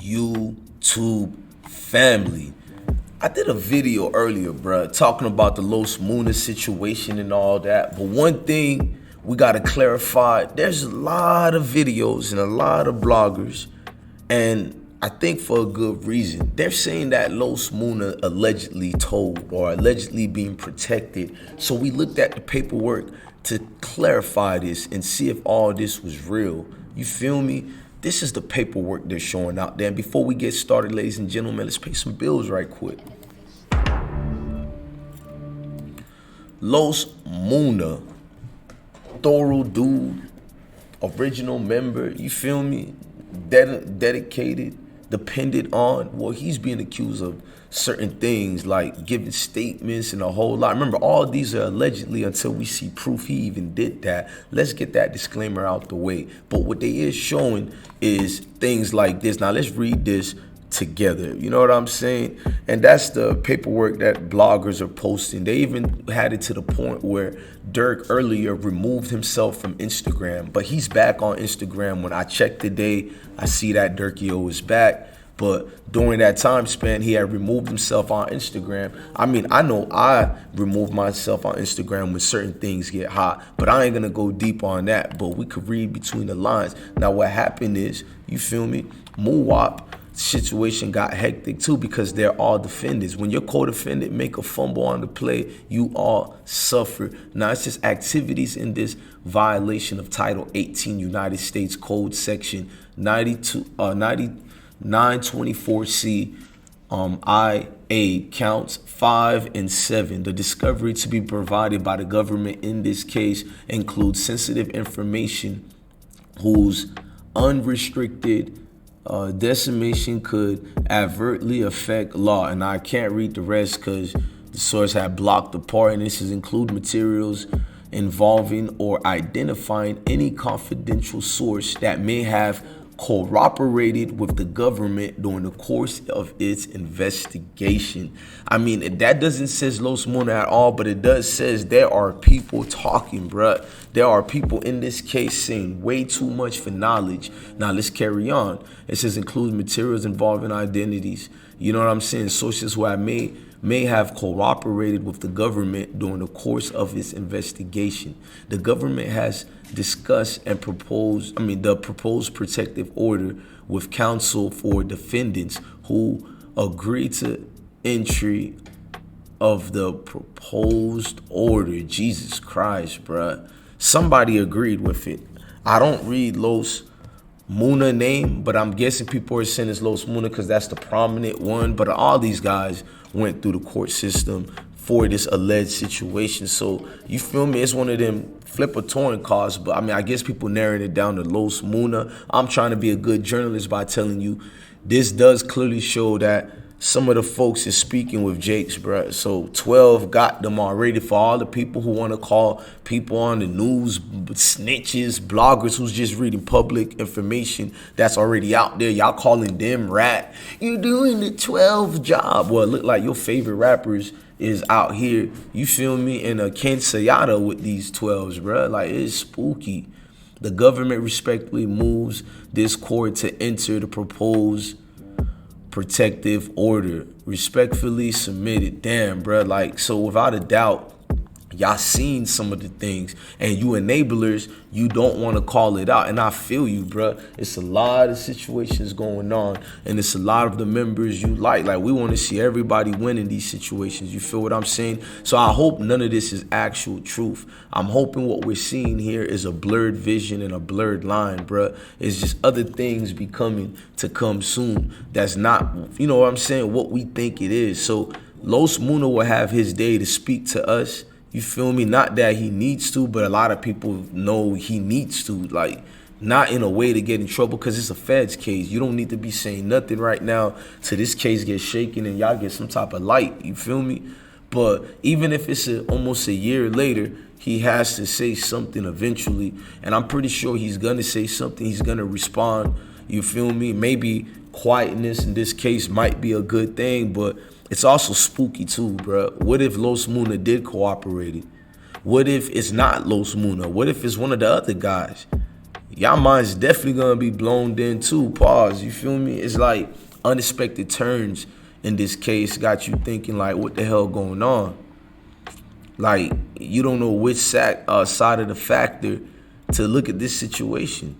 YouTube family. I did a video earlier, bruh, talking about the Los Munna situation and all that. But one thing we got to clarify, there's a lot of videos and a lot of bloggers, and I think for a good reason. They're saying that Los Munna allegedly told or allegedly being protected. So we looked at the paperwork to clarify this and see if all this was real. You feel me? This is the paperwork they're showing out there. And before we get started, ladies and gentlemen, let's pay some bills right quick. Los Munna, thorough dude, original member, you feel me? Dedicated, depended on. Well, he's being accused of certain things like giving statements and a whole lot. Remember, all these are allegedly until we see proof he even did that. Let's get that disclaimer out the way. But what they is showing is things like this. Now let's read this together. You know what I'm saying? And that's the paperwork that bloggers are posting. They even had it to the point where Dirk earlier removed himself from Instagram, but he's back on Instagram. When I checked today, I see that Dirkio is back. But during that time span, he had removed himself on Instagram. I mean, I know I removed myself on Instagram when certain things get hot, but I ain't gonna go deep on that. But we could read between the lines. Now, what happened is, you feel me? Muwap situation got hectic too because they're all defendants. When your co-defendant make a fumble on the play, you all suffer. Now, it's just activities in this violation of Title 18 United States Code Section 924C IA counts 5 and 7. The discovery to be provided by the government in this case includes sensitive information whose unrestricted decimation could adversely affect law. And I can't read the rest because the source had blocked the part, and this is include materials involving or identifying any confidential source that may have cooperated with the government during the course of its investigation. I mean, that doesn't say Los Munna at all, but it does says there are people talking, bruh. There are people in this case saying way too much for knowledge. Now, let's carry on. It says include materials involving identities. You know what I'm saying? Sources who may have cooperated with the government during the course of its investigation. The government has discussed and proposed, the proposed protective order with counsel for defendants who agreed to entry of the proposed order. Jesus Christ, bruh. Somebody agreed with it. I don't read Los Munna name, but I'm guessing people are saying it's Los Munna because that's the prominent one. But all these guys went through the court system for this alleged situation. So, you feel me? It's one of them flip a torrent calls. But I mean, I guess people narrowing it down to Los Munna. I'm trying to be a good journalist by telling you this does clearly show that some of the folks is speaking with Jakes, bro. So 12 got them already. For all the people who want to call people on the news snitches, bloggers who's just reading public information that's already out there, y'all calling them rat. You doing the 12 job. Well, it look like your favorite rappers is out here, you feel me, in a Ken Sayada with these 12s, bro. Like, it's spooky. The government respectfully moves this court to enter the proposed protective order. Respectfully submitted. Damn, bro. Like, so without a doubt, y'all seen some of the things, and you enablers, you don't want to call it out. And I feel you, bro. It's a lot of situations going on, and it's a lot of the members you like. Like, we want to see everybody win in these situations. You feel what I'm saying? So I hope none of this is actual truth. I'm hoping what we're seeing here is a blurred vision and a blurred line, bro. It's just other things becoming to come soon. That's not, you know what I'm saying, what we think it is. So Los Munna will have his day to speak to us. You feel me? Not that he needs to, but a lot of people know he needs to. Like, not in a way to get in trouble, because it's a FEDS case. You don't need to be saying nothing right now till this case gets shaken and y'all get some type of light. You feel me? But even if it's almost a year later, he has to say something eventually. And I'm pretty sure he's going to say something. He's going to respond. You feel me? Maybe quietness in this case might be a good thing, but it's also spooky too, bro. What if Los Munna did cooperate? What if it's not Los Munna? What if it's one of the other guys? y'all mind's definitely gonna be blown then too. Pause. You feel me? It's like unexpected turns in this case got you thinking like, what the hell going on? Like, you don't know which side of the factor to look at this situation.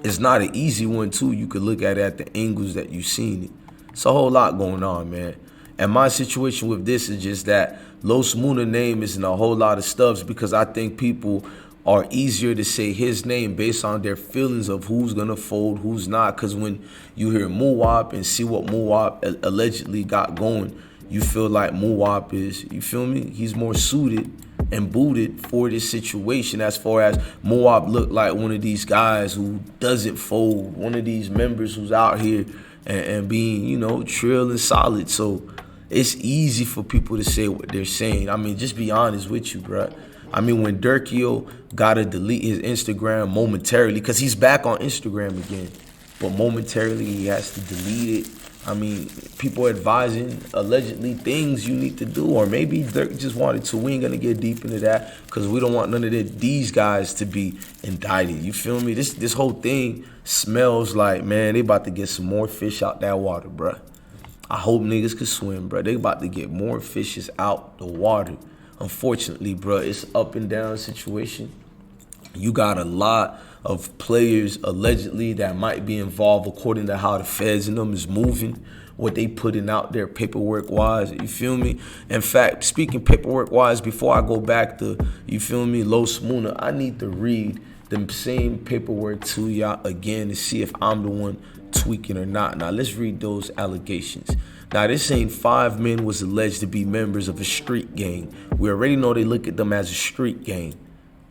It's not an easy one too. You could look at it at the angles that you've seen it. It's a whole lot going on, man. And my situation with this is just that Los Munna name is in a whole lot of stuffs because I think people are easier to say his name based on their feelings of who's gonna fold, who's not. Because when you hear Muwap and see what Muwap allegedly got going, you feel like Muwap is, you feel me? He's more suited and booted for this situation, as far as Muwap looked like one of these guys who doesn't fold, one of these members who's out here and being, you know, trill and solid. So it's easy for people to say what they're saying. I mean, just be honest with you, bro. I mean, when Durkio gotta delete his Instagram momentarily, because he's back on Instagram again, but momentarily he has to delete it. I mean, people advising allegedly things you need to do, or maybe Dirk just wanted to. We ain't gonna get deep into that because we don't want none of these guys to be indicted. You feel me? This whole thing smells like, man, they about to get some more fish out that water, bruh. I hope niggas can swim, bruh. They about to get more fishes out the water. Unfortunately, bruh, it's up and down situation. You got a lot of players allegedly that might be involved according to how the feds and them is moving, what they putting out there paperwork wise, you feel me? In fact, speaking paperwork wise, before I go back to, you feel me, Los Munna, I need to read the same paperwork to y'all again to see if I'm the one tweaking or not. Now let's read those allegations. Now this ain't 5 men was alleged to be members of a street gang. We already know they look at them as a street gang.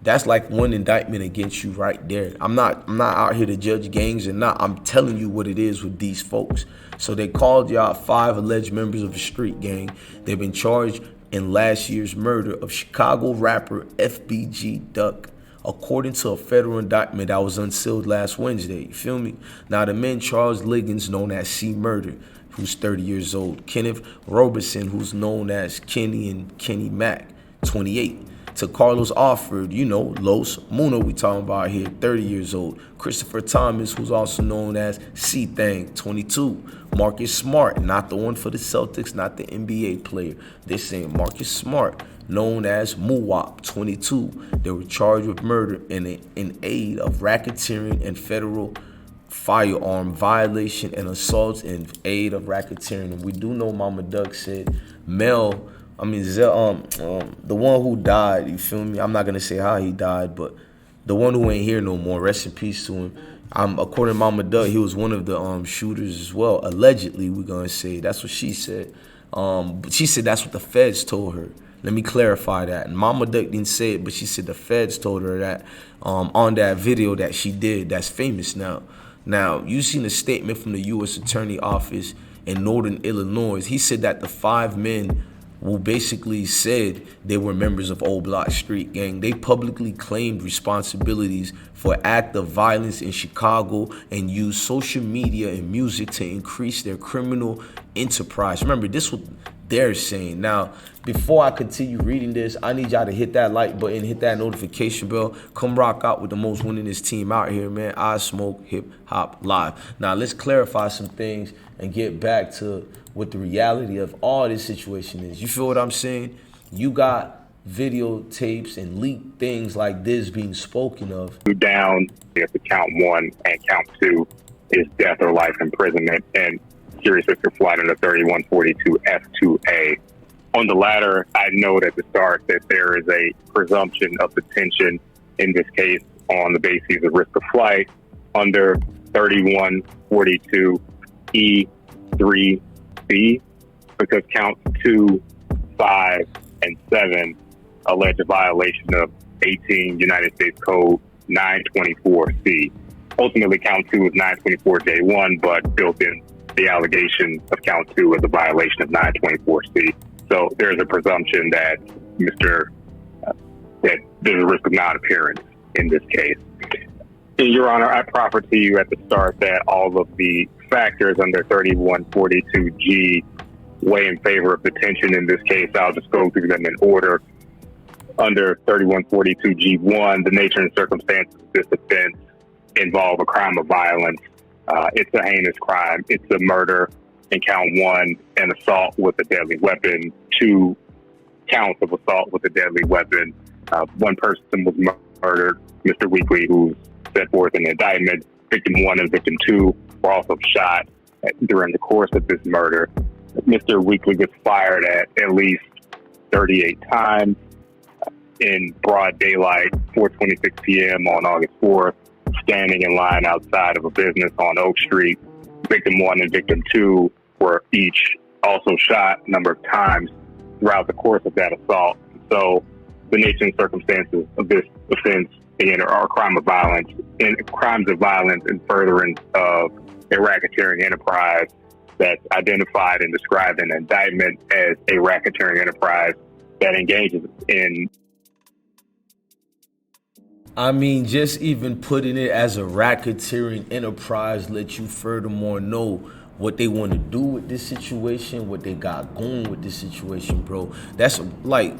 That's like one indictment against you right there. I'm not out here to judge gangs or not. I'm telling you what it is with these folks. So they called y'all 5 alleged members of a street gang. They've been charged in last year's murder of Chicago rapper FBG Duck, according to a federal indictment that was unsealed last Wednesday. You feel me? Now the men charged Liggins, known as C Murder, who's 30 years old, Kenneth Robertson, who's known as Kenny, and Kenny Mack, 28. To Carlos Alford, you know, Los Munna, we talking about here, 30 years old. Christopher Thomas, who's also known as C-Thang, 22. Marcus Smart, not the one for the Celtics, not the NBA player. They're saying Marcus Smart, known as Muwap, 22. They were charged with murder in aid of racketeering and federal firearm violation and assaults in aid of racketeering. And we do know Mama Duck said the one who died, you feel me? I'm not gonna say how he died, but the one who ain't here no more, rest in peace to him. According to Mama Duck, he was one of the shooters as well. Allegedly, we're gonna say. That's what she said. But she said that's what the feds told her. Let me clarify that. And Mama Duck didn't say it, but she said the feds told her that on that video that she did that's famous now. Now, you seen a statement from the U.S. Attorney Office in Northern Illinois. He said that the 5 men who basically said they were members of O Block Street Gang, they publicly claimed responsibilities for acts of violence in Chicago and used social media and music to increase their criminal enterprise. Remember, this is what they're saying. Now, before I continue reading this, I need y'all to hit that like button, hit that notification bell. Come rock out with the most winningest team out here, man. I Smoke Hip Hop Live. Now, let's clarify some things and get back to what the reality of all this situation is. You feel what I'm saying? You got videotapes and leaked things like this being spoken of. Down if the count 1 and count 2 is death or life imprisonment, and serious risk of flight under 3142 F2A. On the latter, I note at the start that there is a presumption of detention in this case on the basis of risk of flight under 3142 E3B, because counts 2, 5, and 7 allege a violation of 18 United States Code 924C. Ultimately, count 2 is 924J1, but built in the allegation of count 2 as a violation of 924C. So there's a presumption that that there's a risk of non-appearance in this case. Your Honor, I proffer to you at the start that all of the factors under 3142G weigh in favor of detention in this case. I'll just go through them in order. Under 3142G1, the nature and circumstances of this offense involve a crime of violence. It's a heinous crime. It's a murder in count 1, and assault with a deadly weapon, 2 counts of assault with a deadly weapon. One person was murdered, Mr. Weekly, who's set forth in the indictment. Victim 1 and victim 2 were also shot during the course of this murder. Mr. Weekly was fired at least 38 times in broad daylight, 4:26 p.m. on August 4th, standing in line outside of a business on Oak Street. Victim 1 and victim 2 were each also shot a number of times throughout the course of that assault. So the nature and circumstances of this offense, again, are crime of violence and crimes of violence in furtherance of a racketeering enterprise that's identified and described in the indictment as a racketeering enterprise that engages in. I mean, just even putting it as a racketeering enterprise lets you furthermore know what they want to do with this situation, what they got going with this situation, bro. That's like,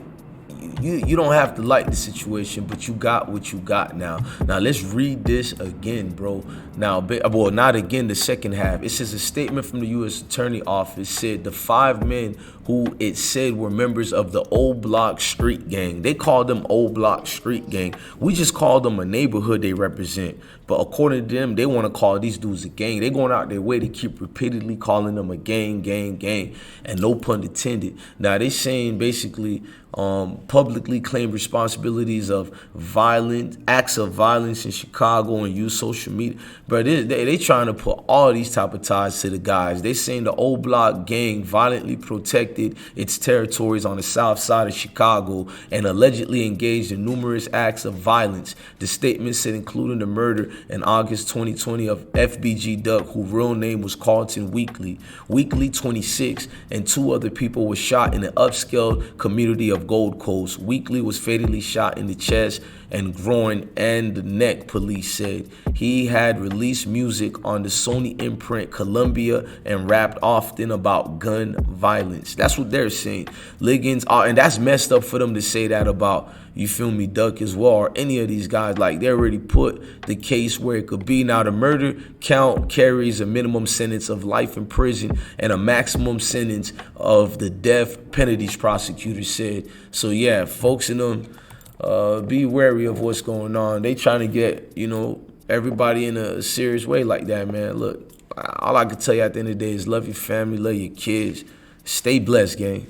you don't have to like the situation, but you got what you got now. Now let's read this again, bro. Now, well, not again, the second half. It says a statement from the U.S. Attorney Office said the 5 men who it said were members of the Old Block Street Gang. They called them Old Block Street Gang. We just called them a neighborhood they represent. But according to them, they want to call these dudes a gang. They going out their way to keep repeatedly calling them a gang. And no pun intended. Now, they saying basically publicly claim responsibilities of acts of violence in Chicago and use social media. But they trying to put all these type of ties to the guys. They saying the Old Block Gang violently protected its territories on the south side of Chicago and allegedly engaged in numerous acts of violence. The statement said including the murder in August 2020 of FBG Duck, whose real name was Carlton Weekly, 26, and 2 other people were shot in the upscale community of Gold Coast. Weekly was fatally shot in the chest and groin and the neck, police said. He had released music on the Sony imprint Columbia and rapped often about gun violence. That's what they're saying. Liggins, and that's messed up for them to say that about, you feel me, Duck as well, or any of these guys. Like, they already put the case where it could be. Now, the murder count carries a minimum sentence of life in prison and a maximum sentence of the death penalty, prosecutors said. So, yeah, folks in them, be wary of what's going on. They trying to get, everybody in a serious way like that, man. Look, all I can tell you at the end of the day is love your family, love your kids. Stay blessed, gang.